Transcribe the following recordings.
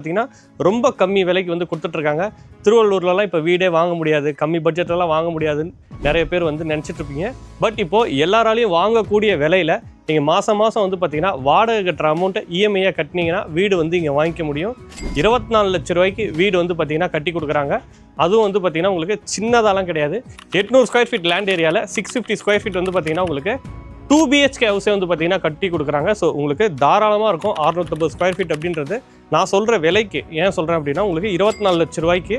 பார்த்தீங்கன்னா ரொம்ப கம்மி விலைக்கு வந்து கொடுத்துட்ருக்காங்க. திருவள்ளூர்லலாம் இப்போ வீடே வாங்க முடியாது, கம்மி பட்ஜெட்லலாம் வாங்க முடியாதுன்னு நிறைய பேர் வந்து நினச்சிட்ருப்பீங்க. பட் இப்போது எல்லாராலையும் வாங்கக்கூடிய விலையில் நீங்கள் மாதம் வந்து பார்த்தீங்கன்னா வாடகை கட்டுற அமௌண்ட்டை இஎம்ஐயாக கட்டினீங்கன்னா வீடு வந்து இங்கே வாங்கிக்க முடியும். 24 லட்ச ரூபாய்க்கு வீடு வந்து பார்த்தீங்கன்னா கட்டி கொடுக்குறாங்க. அதுவும் வந்து பார்த்தீங்கன்னா உங்களுக்கு சின்னதாலாம் கிடையாது. 800 ஸ்கொயர் ஃபீட் லேண்ட் ஏரியாவில் 650 ஸ்கொயர் ஃபீட் வந்து பார்த்தீங்கன்னா உங்களுக்கு 2 BHK ஹவுஸே வந்து பார்த்தீங்கன்னா கட்டி கொடுக்குறாங்க. ஸோ உங்களுக்கு தாராளமாக இருக்கும். 650 ஸ்கொயர் ஃபீட் அப்படின்றது நான் சொல்கிற விலைக்கு ஏன் சொல்கிறேன் அப்படின்னா, உங்களுக்கு 24 லட்ச ரூபாய்க்கு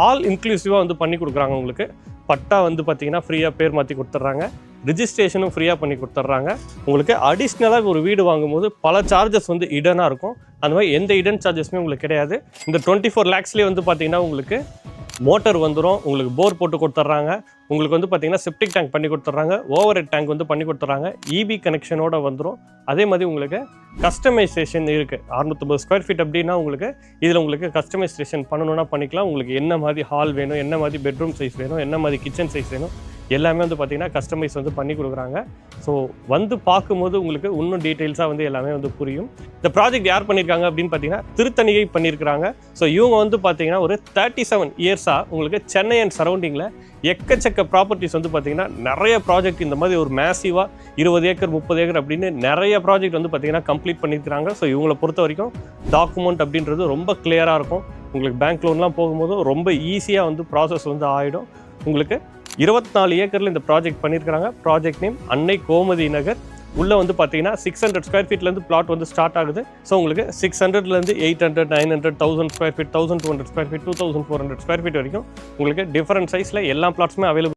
ஆல் இன்க்ளூசிவாக வந்து பண்ணி கொடுக்குறாங்க. உங்களுக்கு பட்டா வந்து பார்த்தீங்கன்னா ஃப்ரீயாக பேர் மாற்றி கொடுத்துட்றாங்க, ரிஜிஸ்ட்ரேஷனும் ஃப்ரீயாக பண்ணி கொடுத்துட்றாங்க. உங்களுக்கு அடிஷ்னலாக ஒரு வீடு வாங்கும்போது பல சார்ஜஸ் வந்து இடனாக இருக்கும். அந்த மாதிரி எந்த இடன் சார்ஜஸுமே உங்களுக்கு கிடையாது. இந்த 24 lakhsலேயே வந்து பார்த்தீங்கன்னா உங்களுக்கு மோட்டர் வந்துடும், உங்களுக்கு போர் போட்டு கொடுத்துட்றாங்க, உங்களுக்கு வந்து பார்த்தீங்கன்னா செப்டிக் டேங்க் பண்ணி கொடுத்துட்றாங்க, ஓவர் ஹெட் டேங்க் வந்து பண்ணி கொடுத்துட்றாங்க, இபி கனெக்ஷனோட வந்துடும். அதே மாதிரி உங்களுக்கு கஸ்டமைசேஷன் இருக்குது. 650 ஸ்கொயர் ஃபீட் அப்படின்னா உங்களுக்கு இதில் உங்களுக்கு கஸ்டமைசேஷன் பண்ணணுன்னா பண்ணிக்கலாம். உங்களுக்கு என்ன மாதிரி ஹால் வேணும், என்ன மாதிரி பெட்ரூம் சைஸ் வேணும், என்ன மாதிரி கிச்சன் சைஸ் வேணும், எல்லாமே வந்து பார்த்திங்கன்னா கஸ்டமைஸ் வந்து பண்ணி கொடுக்குறாங்க. ஸோ வந்து பார்க்கும்போது உங்களுக்கு இன்னும் டீட்டெயில்ஸாக வந்து எல்லாமே வந்து புரியும். இந்த ப்ராஜெக்ட் யார் பண்ணியிருக்காங்க அப்படின்னு பார்த்தீங்கன்னா திருத்தணிகை பண்ணியிருக்கிறாங்க. ஸோ இவங்க வந்து பார்த்தீங்கன்னா ஒரு 37 இயர்ஸாக உங்களுக்கு சென்னை அண்ட் சரௌண்டிங்கில் எக்கச்சக்க ப்ராப்பர்ட்டிஸ் வந்து பார்த்திங்கன்னா நிறைய ப்ராஜெக்ட் இந்த மாதிரி ஒரு மேசிவாக 20 ஏக்கர் 30 ஏக்கர் அப்படின்னு நிறைய ப்ராஜெக்ட் வந்து பார்த்திங்கன்னா கம்ப்ளீட் பண்ணியிருக்கிறாங்க. ஸோ இவங்களை பொறுத்த வரைக்கும் டாக்குமெண்ட் அப்படின்றது ரொம்ப கிளியராக இருக்கும். உங்களுக்கு பேங்க் லோன்லாம் போகும்போது ரொம்ப ஈஸியாக வந்து ப்ராசஸ் வந்து ஆகிடும். உங்களுக்கு 24 ஏக்கரில் இந்த ப்ராஜெக்ட் பண்ணியிருக்கிறாங்க. ப்ராஜெக்ட் நேம் அன்னை கோமதி நகர். உள்ளே வந்து பார்த்தீங்கன்னா 600 ஸ்கொயர் ஃபீட்லேருந்து பிளாட் வந்து ஸ்டார்ட் ஆகுது. ஸோ உங்களுக்கு 600லேருந்து 800, 900, 1000 square feet, 1200 square feet, 2400 square feet வரைக்கும் உங்களுக்கு டிஃப்ரெண்ட் சைஸில் எல்லா பிளாட்ஸுமே அவைலபிள்.